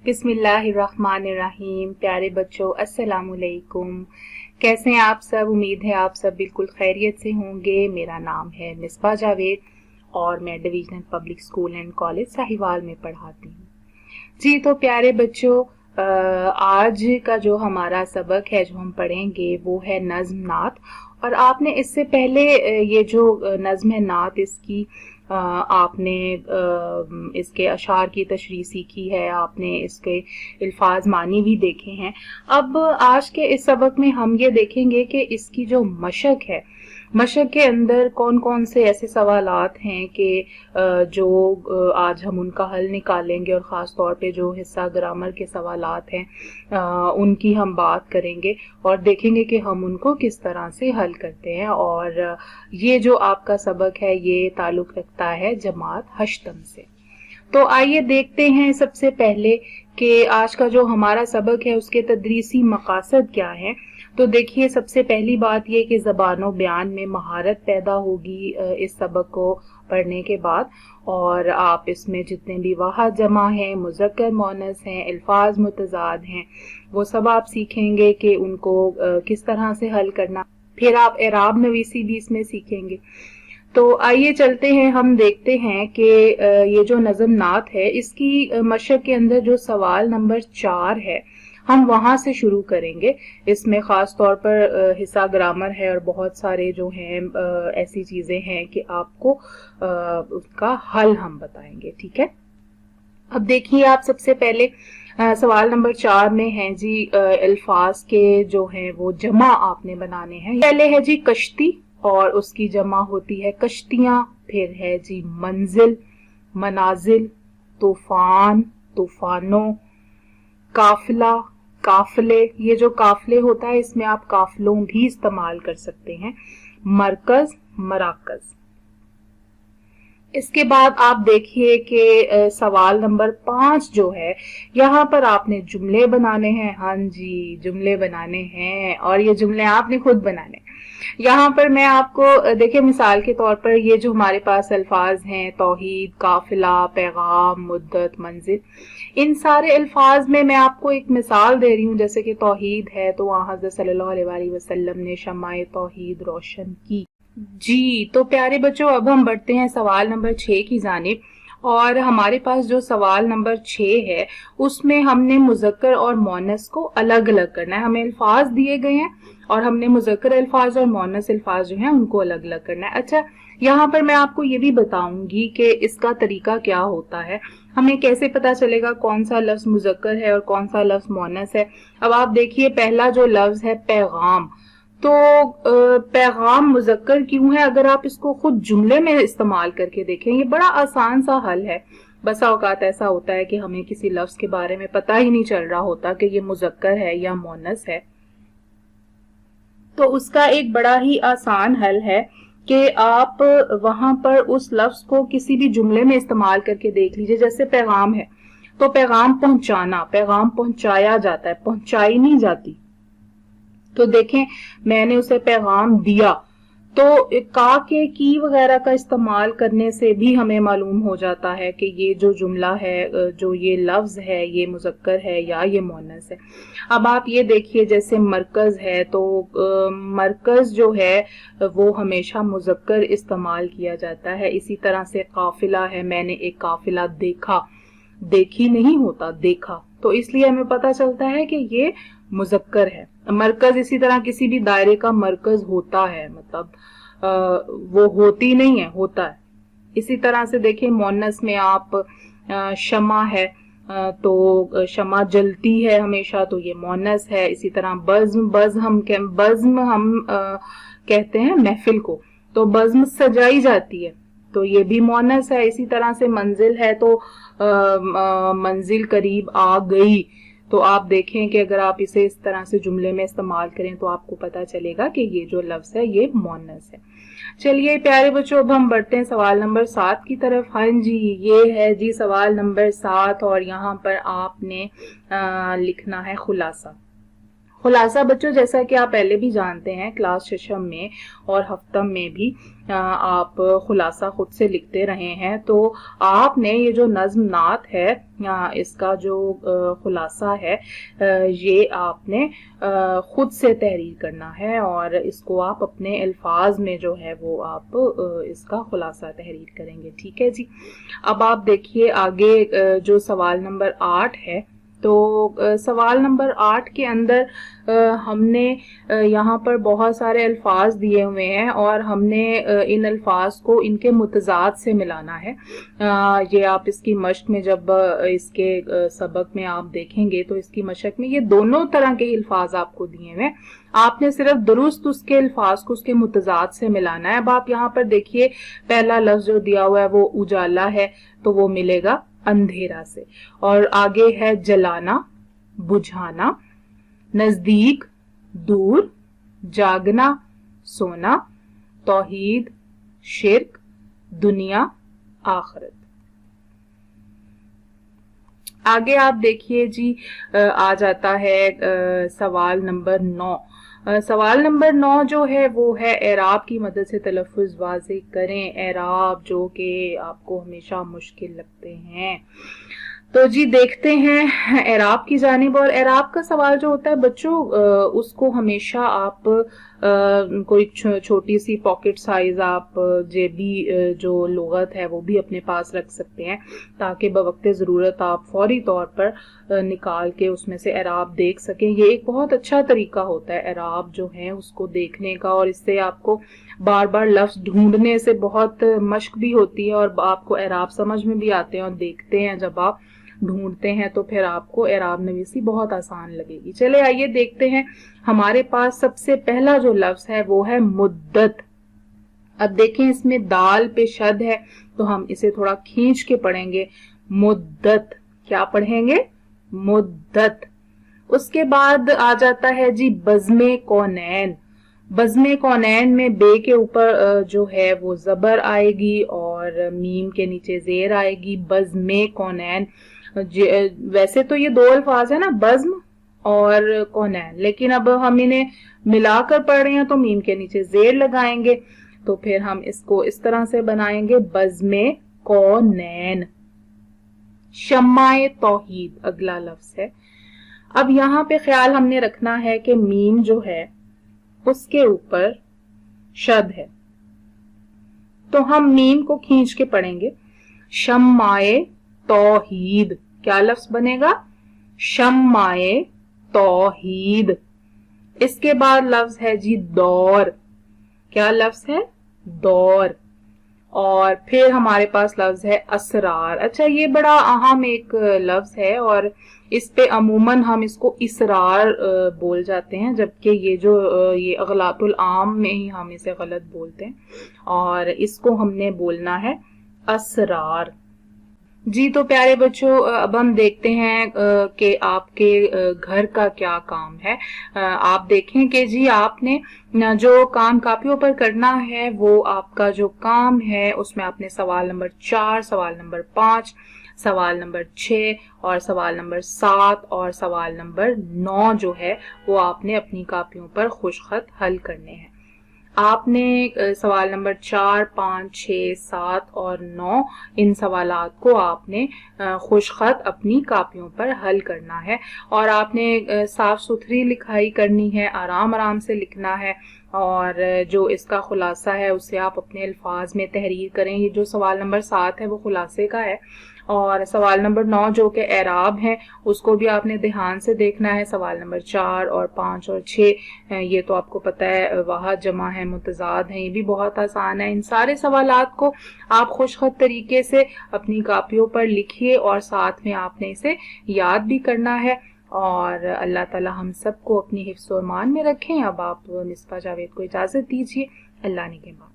बिस्मिल्लाहिर्रहमानिर्रहीम। प्यारे बच्चों, अस्सलाम वालेकुम। कैसे हैं आप सब? उम्मीद है आप सब बिल्कुल खैरियत से होंगे। मेरा नाम है मिसबा जावेद और मैं divisional public school and college Sahiwal में पढ़ाती हूँ। जी तो प्यारे बच्चों, आज का जो हमारा सबक है जो हम पढ़ेंगे वो है नज़्म नात। और आपने इससे पहले ये जो नज़्म है नात, इसकी आपने इसके अशार की तशरीह सीखी है, आपने इसके अल्फाज मानी भी देखे हैं। अब आज के इस सबक में हम ये देखेंगे कि इसकी जो मशक है, मशक के अंदर कौन कौन से ऐसे सवालात हैं कि जो आज हम उनका हल निकालेंगे, और ख़ास तौर पे जो हिस्सा ग्रामर के सवालात हैं उनकी हम बात करेंगे और देखेंगे कि हम उनको किस तरह से हल करते हैं। और ये जो आपका सबक है ये ताल्लुक़ रखता है जमात हश्तम से। तो आइए देखते हैं सबसे पहले कि आज का जो हमारा सबक है उसके तदरीसी मकासद क्या है। तो देखिए, सबसे पहली बात ये कि ज़बान व बयान में महारत पैदा होगी इस सबक को पढ़ने के बाद, और आप इसमें जितने भी वाहद जमा हैं, मुज़क्कर मोनस हैं, अल्फाज मुतज़ाद हैं, वो सब आप सीखेंगे कि उनको किस तरह से हल करना। फिर आप एराब नवीसी भी इसमें सीखेंगे। तो आइए चलते हैं, हम देखते हैं कि ये जो नज़्म नात है इसकी मशक के अंदर जो सवाल नंबर 4 है हम वहां से शुरू करेंगे। इसमें खास तौर पर हिस्सा ग्रामर है और बहुत सारे जो हैं ऐसी चीजें हैं कि आपको उसका हल हम बताएंगे। ठीक है, अब देखिए आप सबसे पहले सवाल नंबर 4 में है जी अल्फाज के जो हैं वो जमा आपने बनाने हैं। पहले है जी कश्ती और उसकी जमा होती है कश्तियां। फिर है जी मंजिल, मनाजिल, तूफान, तूफानों, काफिला, काफले। ये जो काफले होता है इसमें आप काफलों भी इस्तेमाल कर सकते हैं। मरकज, मराकज। इसके बाद आप देखिए कि सवाल नंबर 5 जो है यहाँ पर आपने जुमले बनाने हैं। हाँ जी, जुमले बनाने हैं और ये जुमले आपने खुद बनाने हैं। यहाँ पर मैं आपको देखिए मिसाल के तौर पर ये जो हमारे पास अल्फाज हैं, तौहीद, काफिला, पैगाम, मुद्दत, मंजिल, इन सारे अल्फाज में मैं आपको एक मिसाल दे रही हूँ। जैसे कि तौहीद है तो वहाँ हज़रत सल्लल्लाहु अलैहि वसल्लम ने शम्माए तौहीद रोशन की। जी तो प्यारे बच्चों, अब हम बढ़ते हैं सवाल नंबर 6 की जानिब। और हमारे पास जो सवाल नंबर 6 है उसमें हमने मुज़क्कर और मोनस को अलग अलग करना है। हमें अल्फाज दिए गए हैं और हमने मुज़क्कर अल्फाज और मोनस अल्फाज जो हैं उनको अलग अलग करना है। अच्छा, यहाँ पर मैं आपको ये भी बताऊंगी कि इसका तरीका क्या होता है, हमें कैसे पता चलेगा कौन सा लफ्ज मुज़क्कर है और कौन सा लफ्ज मोनस है। अब आप देखिए, पहला जो लफ्ज है पैगाम, तो पैगाम मुज़क्कर क्यों है? अगर आप इसको खुद जुमले में इस्तेमाल करके देखें, ये बड़ा आसान सा हल है। बसा औकात ऐसा होता है कि हमें किसी लफ्ज के बारे में पता ही नहीं चल रहा होता कि ये मुज़क्कर है या मोनस है। तो उसका एक बड़ा ही आसान हल है कि आप वहां पर उस लफ्ज को किसी भी जुमले में इस्तेमाल करके देख लीजिए। जैसे पैगाम है तो पैगाम पहुंचाना, पैगाम पहुंचाया जाता है, पहुंचाई नहीं जाती। तो देखें, मैंने उसे पैगाम दिया, तो का के की वगैरह का इस्तेमाल करने से भी हमें मालूम हो जाता है कि ये जो जुमला है, जो ये लफ्ज है, ये मुज़क्कर है या ये मोनस है। अब आप ये देखिए, जैसे मरकज है तो मरकज जो है वो हमेशा मुज़क्कर इस्तेमाल किया जाता है। इसी तरह से काफिला है, मैंने एक काफिला देखा, देखी नहीं होता, देखा, तो इसलिए हमें पता चलता है कि ये मुज़क्कर है। मरकज इसी तरह किसी भी दायरे का मरकज होता है, मतलब वो होती नहीं है, होता है। इसी तरह से देखिए मोनस में आप शमा है तो शमा जलती है हमेशा, तो ये मोनस है। इसी तरह बज़्म, बज़्म हम कहते हैं महफिल को, तो बज़्म सजाई जाती है, तो ये भी मोनस है। इसी तरह से मंजिल है तो मंजिल करीब आ गई। तो आप देखें कि अगर आप इसे इस तरह से जुमले में इस्तेमाल करें तो आपको पता चलेगा कि ये जो लफ्ज है ये मोनस है। चलिए प्यारे बच्चों, अब हम बढ़ते हैं सवाल नंबर 7 की तरफ। हाँ जी, ये है जी सवाल नंबर 7 और यहाँ पर आपने लिखना है खुलासा। خلاصہ بچوں جیسا کہ آپ پہلے بھی جانتے ہیں کلاس ششم میں اور ہفتم میں بھی آپ خلاصہ خود سے لکھتے رہے ہیں، تو آپ نے یہ جو نظم نعت ہے اس کا جو خلاصہ ہے یہ آپ نے خود سے تحریر کرنا ہے، اور اس کو آپ اپنے الفاظ میں جو ہے وہ آپ اس کا خلاصہ تحریر کریں گے، ٹھیک ہے جی۔ اب آپ دیکھیے آگے جو سوال نمبر 8 ہے، تو سوال نمبر 8 کے اندر ہم نے یہاں پر بہت سارے الفاظ دیے ہوئے ہیں اور ہم نے ان الفاظ کو ان کے متضاد سے ملانا ہے۔ یہ آپ اس کی مشق میں جب اس کے سبق میں آپ دیکھیں گے تو اس کی مشق میں یہ دونوں طرح کے الفاظ آپ کو دیے ہوئے ہیں، آپ نے صرف درست اس کے الفاظ کو اس کے متضاد سے ملانا ہے۔ اب آپ یہاں پر دیکھیے پہلا لفظ جو دیا ہوا ہے وہ اجالا ہے، تو وہ ملے گا اندھیرا سے، اور آگے ہے جلانا، بجھانا، نزدیک، دور، جاگنا، سونا، توحید، شرک، دنیا، آخرت۔ آگے آپ دیکھیے جی آ جاتا ہے سوال نمبر 9۔ سوال نمبر 9 جو ہے وہ ہے اعراب کی مدد سے تلفظ واضح کریں، اعراب جو کہ آپ کو ہمیشہ مشکل لگتے ہیں۔ تو جی دیکھتے ہیں اعراب کی جانب، اور اعراب کا سوال جو ہوتا ہے بچوں اس کو ہمیشہ آپ کوئی چھوٹی سی پاکٹ سائز آپ جیبی جو لغت ہے وہ بھی اپنے پاس رکھ سکتے ہیں، تاکہ بوقت ضرورت آپ فوری طور پر نکال کے اس میں سے اعراب دیکھ سکیں۔ یہ ایک بہت اچھا طریقہ ہوتا ہے اعراب جو ہے اس کو دیکھنے کا، اور اس سے آپ کو بار بار لفظ ڈھونڈنے سے بہت مشق بھی ہوتی ہے، اور آپ کو اعراب سمجھ میں بھی آتے ہیں، اور دیکھتے ہیں جب آپ ڈھونڈتے ہیں تو پھر آپ کو اعراب نویسی بہت آسان لگے گی۔ چلے آئیے دیکھتے ہیں، ہمارے پاس سب سے پہلا جو لفظ ہے وہ ہے مدت۔ اب دیکھیں اس میں دال پہ شد ہے تو ہم اسے تھوڑا کھینچ کے پڑھیں گے، مدت۔ کیا پڑھیں گے؟ مدت۔ اس کے بعد آ جاتا ہے جی بزم کونین۔ بزم کونین میں بے کے اوپر جو ہے وہ زبر آئے گی اور میم کے نیچے زیر آئے گی، بزم کونین۔ ویسے تو یہ دو الفاظ ہیں نا، بزم اور کونین، لیکن اب ہم انہیں ملا کر پڑھ رہے ہیں تو میم کے نیچے زیر لگائیں گے، تو پھر ہم اس کو اس طرح سے بنائیں گے بزم کونین۔ شمع توحید اگلا لفظ ہے۔ اب یہاں پہ خیال ہم نے رکھنا ہے کہ میم جو ہے اس کے اوپر شد ہے، تو ہم میم کو کھینچ کے پڑھیں گے، شمع توحید۔ کیا لفظ بنے گا؟ شمع توحید۔ اس کے بعد لفظ ہے جی دور۔ کیا لفظ ہے؟ دور۔ اور پھر ہمارے پاس لفظ ہے اسرار۔ اچھا یہ بڑا اہم ایک لفظ ہے، اور اس پہ عموماً ہم اس کو اسرار بول جاتے ہیں، جبکہ یہ اغلاط العام میں ہی ہم اسے غلط بولتے ہیں، اور اس کو ہم نے بولنا ہے اسرار۔ جی تو پیارے بچوں اب ہم دیکھتے ہیں کہ آپ کے گھر کا کیا کام ہے۔ آپ دیکھیں کہ جی آپ نے جو کام کاپیوں پر کرنا ہے وہ آپ کا جو کام ہے اس میں آپ نے سوال نمبر 4، سوال نمبر 5، سوال نمبر 6 اور سوال نمبر 7 اور سوال نمبر 9 جو ہے وہ آپ نے اپنی کاپیوں پر خوش خط حل کرنے ہیں۔ آپ نے سوال نمبر 4، 5، 6، 7 اور 9 ان سوالات کو آپ نے خوش خط اپنی کاپیوں پر حل کرنا ہے، اور آپ نے صاف ستھری لکھائی کرنی ہے، آرام آرام سے لکھنا ہے، اور جو اس کا خلاصہ ہے اسے آپ اپنے الفاظ میں تحریر کریں۔ یہ جو سوال نمبر 7 ہے وہ خلاصے کا ہے، اور سوال نمبر 9 جو کہ اعراب ہے اس کو بھی آپ نے دھیان سے دیکھنا ہے۔ سوال نمبر 4 اور 5 اور 6 یہ تو آپ کو پتہ ہے واحد جمع ہے، متضاد ہیں، یہ بھی بہت آسان ہے۔ ان سارے سوالات کو آپ خوش خط طریقے سے اپنی کاپیوں پر لکھیے، اور ساتھ میں آپ نے اسے یاد بھی کرنا ہے، اور اللہ تعالی ہم سب کو اپنی حفظ و امان میں رکھیں۔ اب آپ مصباح جاوید کو اجازت دیجیے، اللہ نگہبان۔